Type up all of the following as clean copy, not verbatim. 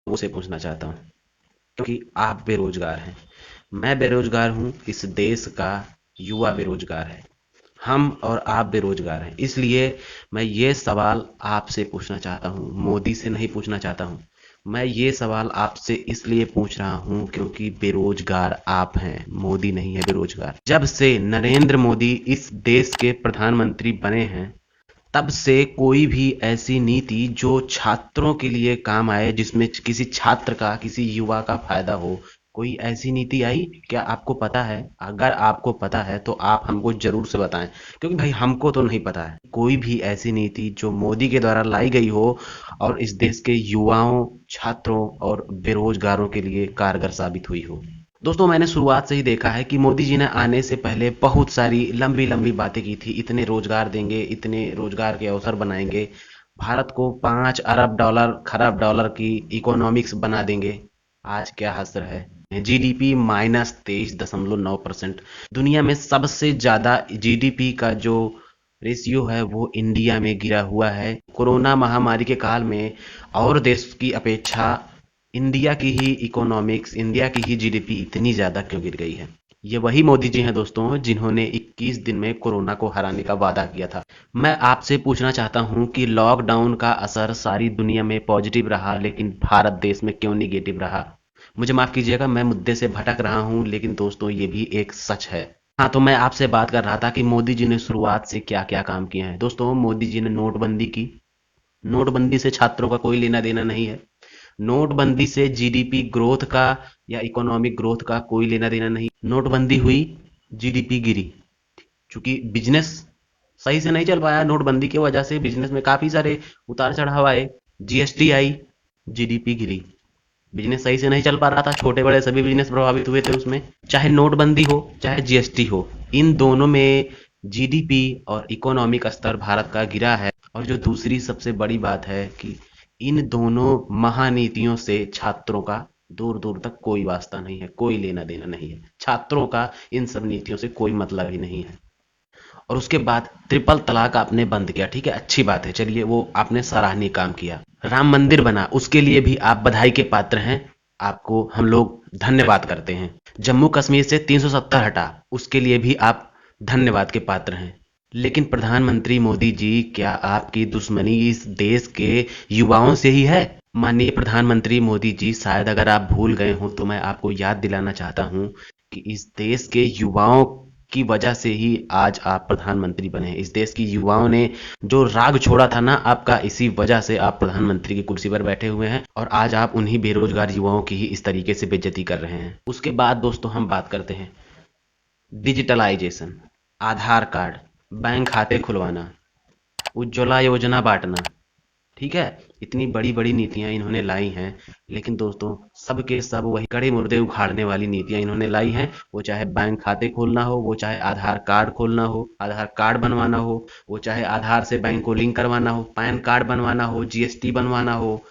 वो से पूछना चाहता हूँ, क्योंकि आप बेरोजगार हैं, मैं बेरोजगार हूँ, इस देश का युवा बेरोजगार है, हम और आप बेरोजगार हैं। इसलिए मैं ये सवाल आपसे पूछना चाहता हूँ, मोदी से नहीं पूछना चाहता हूँ। मैं ये सवाल आपसे इसलिए पूछ रहा हूँ क्योंकि बेरोजगार आप हैं, मोदी नहीं है बेरोजगार। जब से नरेंद्र मोदी इस देश के प्रधानमंत्री बने हैं, तब से कोई भी ऐसी नीति जो छात्रों के लिए काम आए, जिसमें किसी छात्र का, किसी युवा का फायदा हो, कोई ऐसी नीति आई? क्या आपको पता है? अगर आपको पता है तो आप हमको जरूर से बताएं, क्योंकि भाई हमको तो नहीं पता है कोई भी ऐसी नीति जो मोदी के द्वारा लाई गई हो और इस देश के युवाओं, छात्रों और बेरोजगारों के लिए कारगर साबित हुई हो। दोस्तों, मैंने शुरुआत से ही देखा है कि मोदी जी ने आने से पहले बहुत सारी लंबी लंबी बातें की थी। इतने रोजगार देंगे, इतने रोजगार के अवसर बनाएंगे, भारत को 5 अरब डॉलर, खरब डॉलर की इकोनॉमिक्स बना देंगे। आज क्या हश्र है, जीडीपी -23.9%। दुनिया में सबसे ज्यादा जीडीपी का जो रेशियो है वो इंडिया में गिरा हुआ है। कोरोना महामारी के काल में और देश की अपेक्षा इंडिया की ही इकोनॉमिक्स, इंडिया की ही जीडीपी इतनी ज्यादा क्यों गिर गई है? ये वही मोदी जी हैं दोस्तों, जिन्होंने 21 दिन में कोरोना को हराने का वादा किया था। मैं आपसे पूछना चाहता हूं कि लॉकडाउन का असर सारी दुनिया में पॉजिटिव रहा, लेकिन भारत देश में क्यों निगेटिव रहा? मुझे माफ कीजिएगा, मैं मुद्दे से भटक रहा हूं, लेकिन दोस्तों ये भी एक सच है। हाँ, तो मैं आपसे बात कर रहा था कि मोदी जी ने शुरुआत से क्या क्या काम किए हैं। दोस्तों, मोदी जी ने नोटबंदी की। नोटबंदी से छात्रों का कोई लेना देना नहीं है। नोटबंदी से जीडीपी ग्रोथ का या इकोनॉमिक ग्रोथ का कोई लेना देना नहीं। नोटबंदी हुई, जीडीपी गिरी, क्योंकि बिजनेस सही से नहीं चल पाया। नोटबंदी की वजह से बिजनेस में काफी सारे उतार चढ़ाव आए, GST I, GDP Giri. Business सही से नहीं चल पा रहा था, छोटे बड़े सभी बिजनेस प्रभावित हुए थे उसमें। चाहे नोटबंदी हो, चाहे जीएसटी हो, इन दोनों में जीडीपी और इकोनॉमिक स्तर भारत का गिरा है। और जो दूसरी सबसे बड़ी बात है कि इन दोनों महानीतियों से छात्रों का दूर दूर तक कोई वास्ता नहीं है, कोई लेना देना नहीं है। छात्रों का इन सब नीतियों से कोई मतलब ही नहीं है। और उसके बाद ट्रिपल तलाक आपने बंद किया, ठीक है, अच्छी बात है, चलिए वो आपने सराहनीय काम किया। राम मंदिर बना, उसके लिए भी आप बधाई के पात्र हैं, आपको हम लोग धन्यवाद करते हैं। जम्मू कश्मीर से 370 हटा, उसके लिए भी आप धन्यवाद के पात्र हैं। लेकिन प्रधानमंत्री मोदी जी, क्या आपकी दुश्मनी इस देश के युवाओं से ही है? माननीय प्रधानमंत्री मोदी जी, शायद अगर आप भूल गए हो तो मैं आपको याद दिलाना चाहता हूं कि इस देश के युवाओं की वजह से ही आज आप प्रधानमंत्री बने हैं। इस देश की युवाओं ने जो राग छोड़ा था ना आपका, इसी वजह से आप प्रधानमंत्री की कुर्सी पर बैठे हुए हैं और आज आप उन्हीं बेरोजगार युवाओं की ही इस तरीके से बेइज्जती कर रहे हैं। उसके बाद दोस्तों हम बात करते हैं डिजिटलाइजेशन, आधार कार्ड, बैंक खाते खुलवाना, उज्ज्वला योजना बांटना, ठीक है, इतनी बड़ी बड़ी नीतियां इन्होंने लाई हैं। लेकिन दोस्तों, सब के सब वही कड़े मुर्दे उखाड़ने वाली नीतियां इन्होंने लाई हैं। वो चाहे बैंक खाते खोलना हो, वो चाहे आधार कार्ड खोलना हो, आधार कार्ड बनवाना हो, वो चाहे आधार से बैंक को लिंक करवाना हो, पैन कार्ड बनवाना हो, जीएसटी बनवाना हो,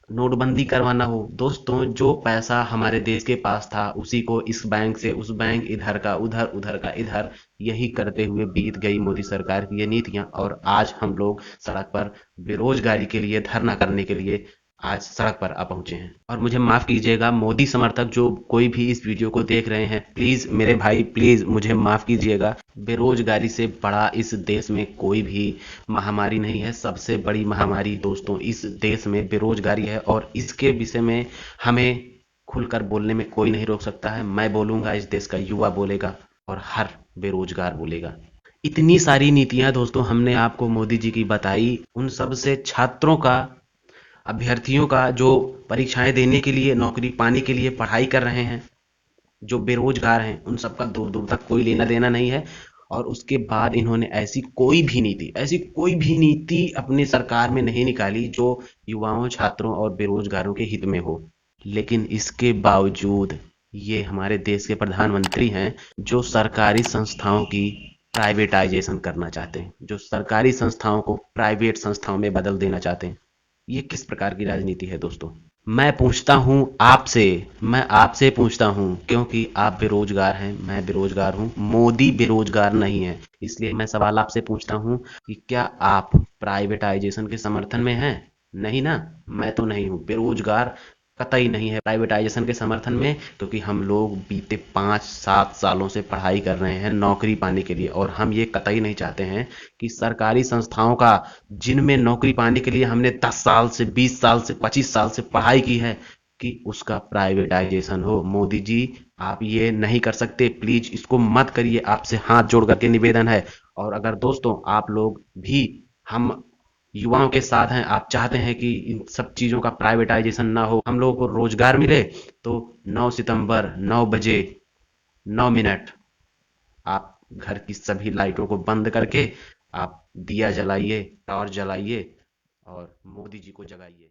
नोटबंदी करवाना हो। दोस्तों, जो पैसा हमारे देश के पास था उसी को इस बैंक से उस बैंक, इधर का उधर, उधर का इधर, यही करते हुए बीत गई मोदी सरकार की ये नीतियां। और आज हम लोग सड़क पर बेरोजगारी के लिए धरना करने के लिए आज सड़क पर आ पहुंचे हैं। और मुझे माफ कीजिएगा, मोदी समर्थक जो कोई भी इस वीडियो को देख रहे हैं, प्लीज मेरे भाई, प्लीज मुझे माफ कीजिएगा। बेरोजगारी से बड़ा इस देश में कोई भी महामारी नहीं है। सबसे बड़ी महामारी दोस्तों इस देश में बेरोजगारी है, और इसके विषय में हमें खुलकर बोलने में कोई नहीं रोक सकता है। मैं बोलूंगा, इस देश का युवा बोलेगा और हर बेरोजगार बोलेगा। इतनी सारी नीतियां दोस्तों हमने आपको मोदी जी की बताई, उन सब से छात्रों का, अभ्यर्थियों का, जो परीक्षाएं देने के लिए, नौकरी पाने के लिए पढ़ाई कर रहे हैं, जो बेरोजगार हैं, उन सबका दूर दूर तक कोई लेना देना नहीं है। और उसके बाद इन्होंने ऐसी कोई भी नीति अपनी सरकार में नहीं निकाली जो युवाओं, छात्रों और बेरोजगारों के हित में हो। लेकिन इसके बावजूद ये हमारे देश के प्रधानमंत्री हैं जो सरकारी संस्थाओं की प्राइवेटाइजेशन करना चाहते हैं, जो सरकारी संस्थाओं को प्राइवेट संस्थाओं में बदल देना चाहते हैं। ये किस प्रकार की राजनीति है दोस्तों? मैं पूछता हूं आपसे, मैं आपसे पूछता हूं, क्योंकि आप बेरोजगार हैं, मैं बेरोजगार हूं, मोदी बेरोजगार नहीं है। इसलिए मैं सवाल आपसे पूछता हूं कि क्या आप प्राइवेटाइजेशन के समर्थन में हैं? नहीं ना? मैं तो नहीं हूं। बेरोजगार कतई नहीं है प्राइवेटाइजेशन के समर्थन में, क्योंकि हम लोग बीते 5-7 सालों से पढ़ाई कर रहे हैं नौकरी पाने के लिए, और हम ये कतई नहीं चाहते हैं कि सरकारी संस्थाओं का, जिनमें नौकरी पाने के लिए हमने 10 साल से, 20 साल से, 25 साल से पढ़ाई की है, कि उसका प्राइवेटाइजेशन हो। मोदी जी, आप ये नहीं कर सकते, प्लीज इसको मत करिए, आपसे हाथ जोड़ करके निवेदन है। और अगर दोस्तों आप लोग भी हम युवाओं के साथ हैं, आप चाहते हैं कि इन सब चीजों का प्राइवेटाइजेशन ना हो, हम लोगों को रोजगार मिले, तो 9 सितंबर 9 बजे 9 मिनट आप घर की सभी लाइटों को बंद करके आप दिया जलाइए, टॉर्च जलाइए और मोदी जी को जगाइए।